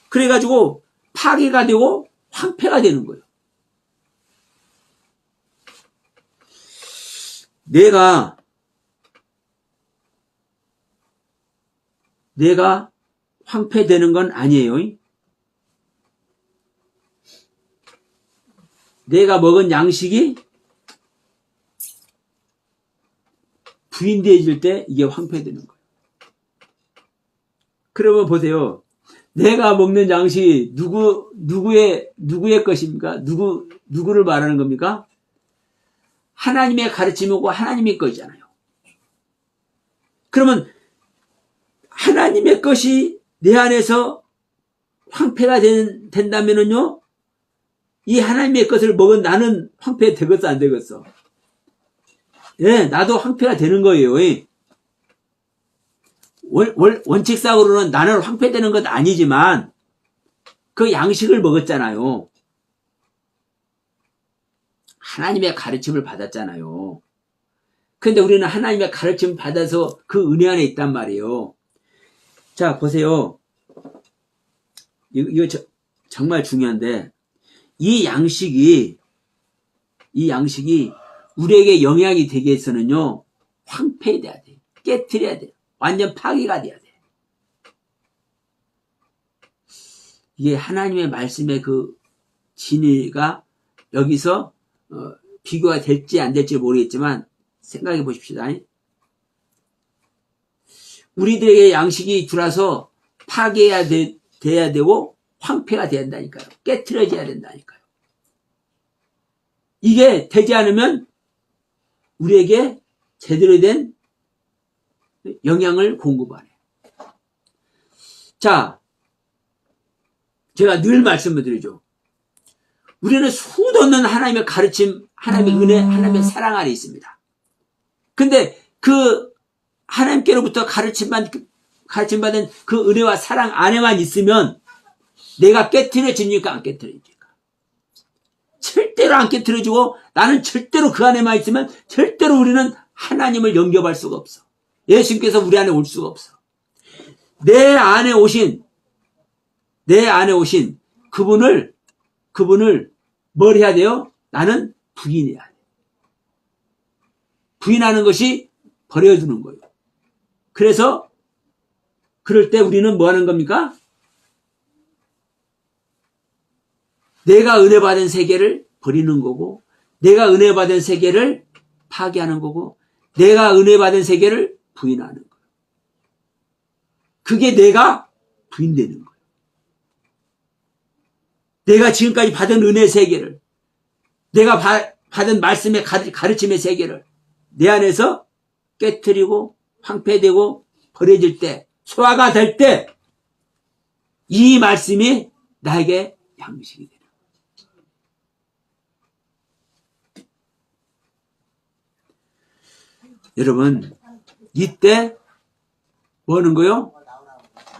그래가지고 파괴가 되고 황폐가 되는 거예요. 내가 황폐되는 건 아니에요. 내가 먹은 양식이 부인되어질 때 이게 황폐되는 거예요. 그러면 보세요. 내가 먹는 양식이 누구의 것입니까? 누구를 말하는 겁니까? 하나님의 가르침이고 하나님의 것이잖아요. 그러면 하나님의 것이 내 안에서 황폐가 된다면은요, 이 하나님의 것을 먹은 나는 황폐 되겠어, 안 되겠어? 예, 나도 황폐가 되는 거예요. 원칙상으로는 나는 황폐되는 건 아니지만, 그 양식을 먹었잖아요. 하나님의 가르침을 받았잖아요. 근데 우리는 하나님의 가르침을 받아서 그 은혜 안에 있단 말이에요. 자, 보세요. 이거 정말 중요한데, 이 양식이 우리에게 영향이 되기 위해서는요, 황폐돼야 돼. 깨트려야 돼. 완전 파괴가 돼야 돼. 이게 하나님의 말씀의 그 진리가 여기서 비교가 될지 안 될지 모르겠지만 생각해 보십시다. 우리들에게 양식이 들어와서 파괴해야 돼야 되고 황폐가 돼야 된다니까요. 깨트려져야 된다니까요. 이게 되지 않으면 우리에게 제대로 된 영향을 공급 안 해요. 자, 제가 늘 말씀을 드리죠. 우리는 수도 없는 하나님의 가르침, 하나님의 은혜, 하나님의 사랑 안에 있습니다. 근데 그 하나님께로부터 가르침받은 그 은혜와 사랑 안에만 있으면 내가 깨트려집니까? 안 깨트려집니까? 절대로 안 깨트려지고 나는 절대로 그 안에만 있으면 절대로 우리는 하나님을 영접할 수가 없어. 예수님께서 우리 안에 올 수가 없어. 내 안에 오신 그분을 뭘 해야 돼요? 나는 부인해야 돼. 부인하는 것이 버려두는 거예요. 그래서 그럴 때 우리는 뭐 하는 겁니까? 내가 은혜 받은 세계를 버리는 거고, 내가 은혜 받은 세계를 파괴하는 거고, 내가 은혜 받은 세계를 부인하는 거예요. 그게 내가 부인되는 거예요. 내가 지금까지 받은 은혜 세계를, 내가 받은 말씀의 가르침의 세계를 내 안에서 깨트리고 황폐되고 버려질 때, 소화가 될 때, 이 말씀이 나에게 양식이 돼요. 여러분, 이때 뭐 하는 거요?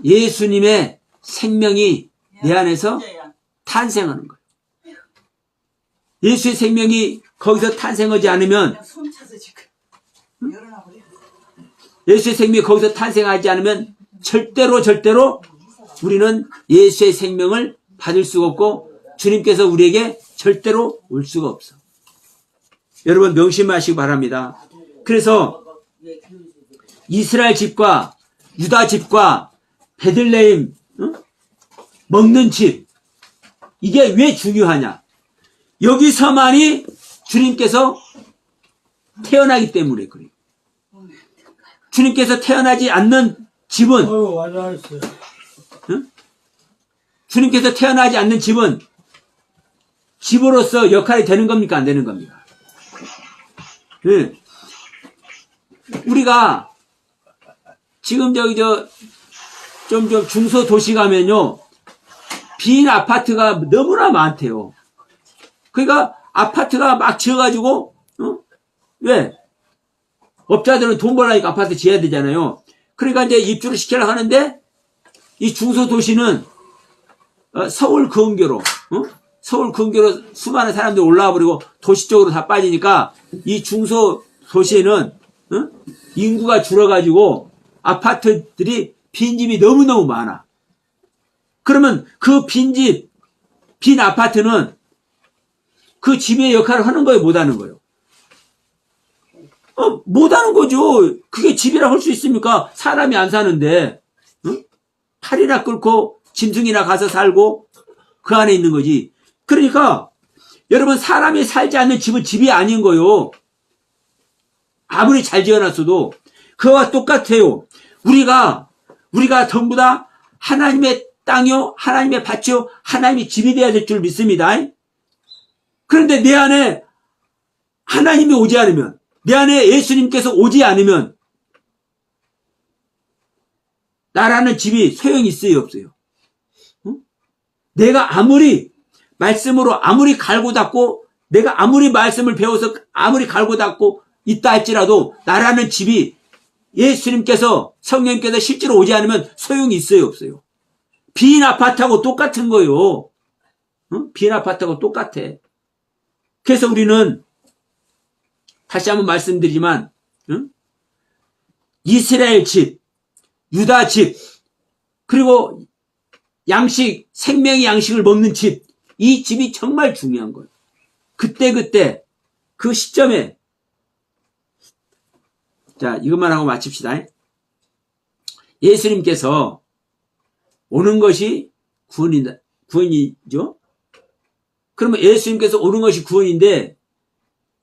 예수님의 생명이 내 안에서 탄생하는 거예요. 예수의 생명이 거기서 탄생하지 않으면, 예수의 생명이 거기서 탄생하지 않으면 절대로 우리는 예수의 생명을 받을 수가 없고 주님께서 우리에게 절대로 올 수가 없어. 여러분 명심하시기 바랍니다. 그래서 이스라엘 집과 유다 집과 베들레헴 먹는 집, 이게 왜 중요하냐? 여기서만이 주님께서 태어나기 때문에 그래요. 주님께서 태어나지 않는 집은, 주님께서 태어나지 않는 집은 집으로서 역할이 되는 겁니까? 안 되는 겁니까? 네. 우리가 지금 좀 중소도시 가면요, 빈 아파트가 너무나 많대요. 그러니까 아파트가 막 지어가지고, 왜? 업자들은 돈 벌라니까 아파트 지어야 되잖아요. 그러니까 이제 입주를 시키려고 하는데, 이 중소도시는, 서울 근교로 수많은 사람들이 올라와 버리고 도시 쪽으로 다 빠지니까 이 중소도시에는, 인구가 줄어가지고 아파트들이 빈집이 너무너무 많아. 그러면 그 빈집, 빈 아파트는 그 집의 역할을 하는 거예요, 못 하는 거예요? 못 하는 거죠. 그게 집이라 할 수 있습니까? 사람이 안 사는데, 팔이나 끓고 짐승이나 가서 살고 그 안에 있는 거지. 그러니까 여러분, 사람이 살지 않는 집은 집이 아닌 거요. 아무리 잘 지어놨어도 그와 똑같아요. 우리가 전부 다 하나님의 땅이요, 하나님의 밭이요, 하나님의 집이 되어야 될 줄 믿습니다. 그런데 내 안에 하나님이 오지 않으면, 내 안에 예수님께서 오지 않으면 나라는 집이 소용이 있어요, 없어요? 내가 아무리 말씀으로 아무리 갈고 닦고, 내가 아무리 말씀을 배워서 아무리 갈고 닦고 있다 할지라도 나라는 집이 예수님께서, 성령님께서 실제로 오지 않으면 소용이 있어요, 없어요? 빈 아파트하고 똑같은 거요. 빈 아파트하고 똑같아. 그래서 우리는 다시 한번 말씀드리지만, 이스라엘 집, 유다 집, 그리고 양식, 생명의 양식을 먹는 집, 이 집이 정말 중요한 거예요. 그때 그 시점에, 자, 이것만 하고 마칩시다. 예수님께서 오는 것이 구원이죠. 그러면 예수님께서 오는 것이 구원인데,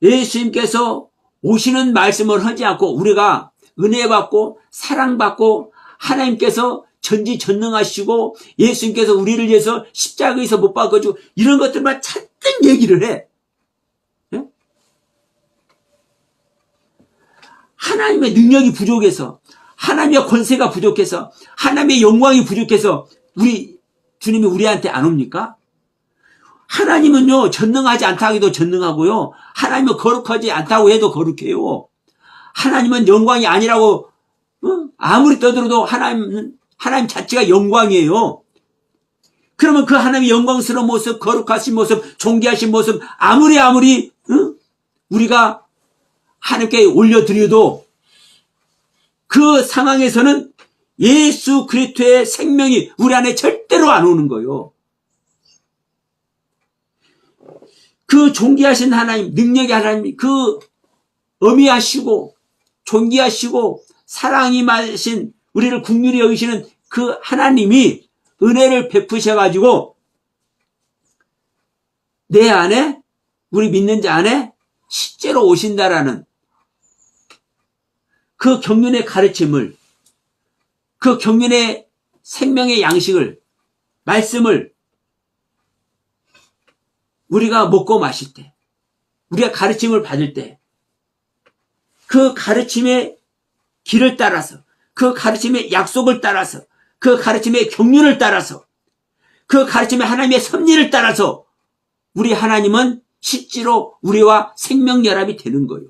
예수님께서 오시는 말씀을 하지 않고 우리가 은혜 받고 사랑받고 하나님께서 전지전능하시고 예수님께서 우리를 위해서 십자가에서 못 박아주고 이런 것들만 잔뜩 얘기를 해. 네? 하나님의 능력이 부족해서, 하나님의 권세가 부족해서, 하나님의 영광이 부족해서 주님이 우리한테 안 옵니까? 하나님은요, 전능하지 않다 해도 전능하고요, 하나님은 거룩하지 않다고 해도 거룩해요. 하나님은 영광이 아니라고 아무리 떠들어도 하나님 자체가 영광이에요. 그러면 그 하나님의 영광스러운 모습, 거룩하신 모습, 존귀하신 모습, 아무리 우리가 하나님께 올려드려도 그 상황에서는 예수 그리스도의 생명이 우리 안에 절대로 안 오는 거예요. 그 존귀하신 하나님, 능력의 하나님, 그 어미하시고 존귀하시고 사랑이 많으신, 우리를 긍휼히 여기시는 그 하나님이 은혜를 베푸셔가지고 내 안에, 우리 믿는 자 안에 실제로 오신다라는 그 경륜의 가르침을, 그 경륜의 생명의 양식을, 말씀을 우리가 먹고 마실 때, 우리가 가르침을 받을 때, 그 가르침의 길을 따라서, 그 가르침의 약속을 따라서, 그 가르침의 경륜을 따라서, 그 가르침의 하나님의 섭리를 따라서 우리 하나님은 실제로 우리와 생명연합이 되는 거예요.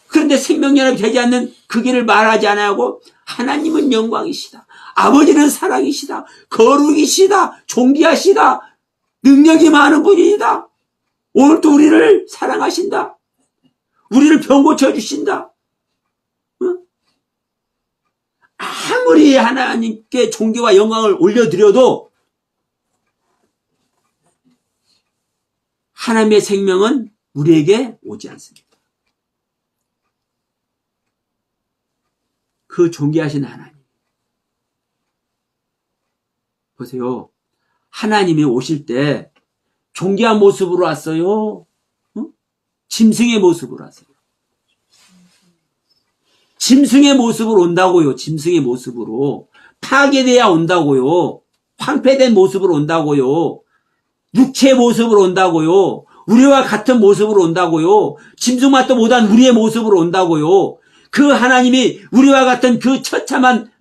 그런데 생명연합이 되지 않는 그 길을 말하지 않아하고, 하나님은 영광이시다, 아버지는 사랑이시다, 거룩이시다, 존귀하시다, 능력이 많은 분이다, 오늘도 우리를 사랑하신다, 우리를 병 고쳐주신다, 아무리 하나님께 존귀와 영광을 올려드려도 하나님의 생명은 우리에게 오지 않습니다. 그 존귀하신 하나님. 보세요. 하나님이 오실 때 존귀한 모습으로 왔어요? 짐승의 모습으로 왔어요. 짐승의 모습으로 온다고요. 짐승의 모습으로. 파괴돼야 온다고요. 황폐된 모습으로 온다고요. 육체의 모습으로 온다고요. 우리와 같은 모습으로 온다고요. 짐승맛도 못한 우리의 모습으로 온다고요. 그 하나님이 우리와 같은 그 처참한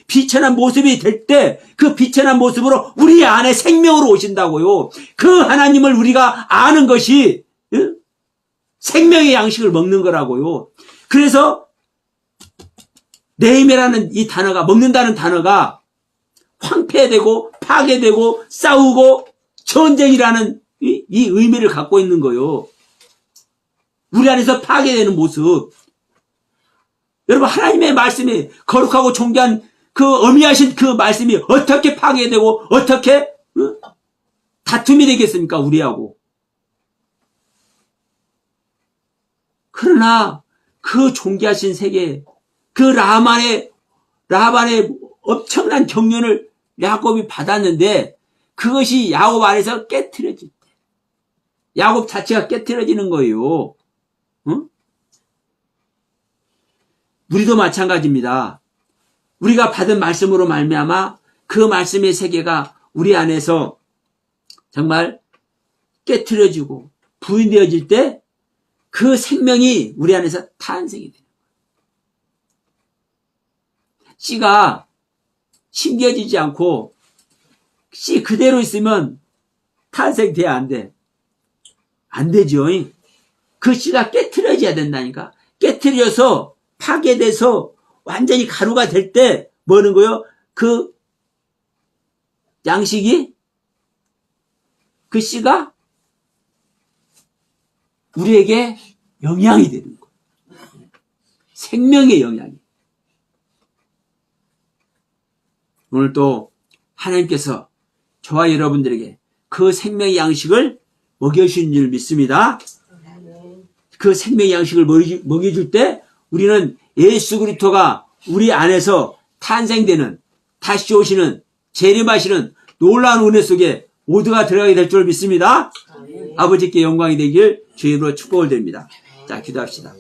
비천한 모습이 될 때 그 비천한 모습으로 우리 안에 생명으로 오신다고요. 그 하나님을 우리가 아는 것이 생명의 양식을 먹는 거라고요. 그래서 네임이라는 이 단어가, 먹는다는 단어가 황폐되고 파괴되고 싸우고 전쟁이라는 이 의미를 갖고 있는 거예요. 우리 안에서 파괴되는 모습. 여러분, 하나님의 말씀이 거룩하고 존귀한 그 어미하신 그 말씀이 어떻게 파괴되고 어떻게 다툼이 되겠습니까? 우리하고. 그러나 그 존귀하신 세계, 그 라반의 엄청난 경륜을 야곱이 받았는데 그것이 야곱 안에서 깨트려질 때, 야곱 자체가 깨트려지는 거예요. 응? 우리도 마찬가지입니다. 우리가 받은 말씀으로 말미암아 그 말씀의 세계가 우리 안에서 정말 깨트려지고 부인되어질 때 그 생명이 우리 안에서 탄생이 돼요. 씨가 심겨지지 않고 씨 그대로 있으면 탄생돼야 안 돼. 안 되죠. 그 씨가 깨트려져야 된다니까. 깨트려서 파괴돼서 완전히 가루가 될 때 뭐는 거요? 그 양식이 그 씨가 우리에게 영향이 되는 거예요. 생명의 영향이. 오늘 또 하나님께서 저와 여러분들에게 그 생명의 양식을 먹여주신 줄 믿습니다. 그 생명의 양식을 먹여줄 때 우리는 예수 그리스도가 우리 안에서 탄생되는, 다시 오시는, 재림하시는 놀라운 은혜 속에 모두가 들어가게 될 줄 믿습니다. 아버지께 영광이 되길 주의 이름으로 축복을 드립니다. 자, 기도합시다.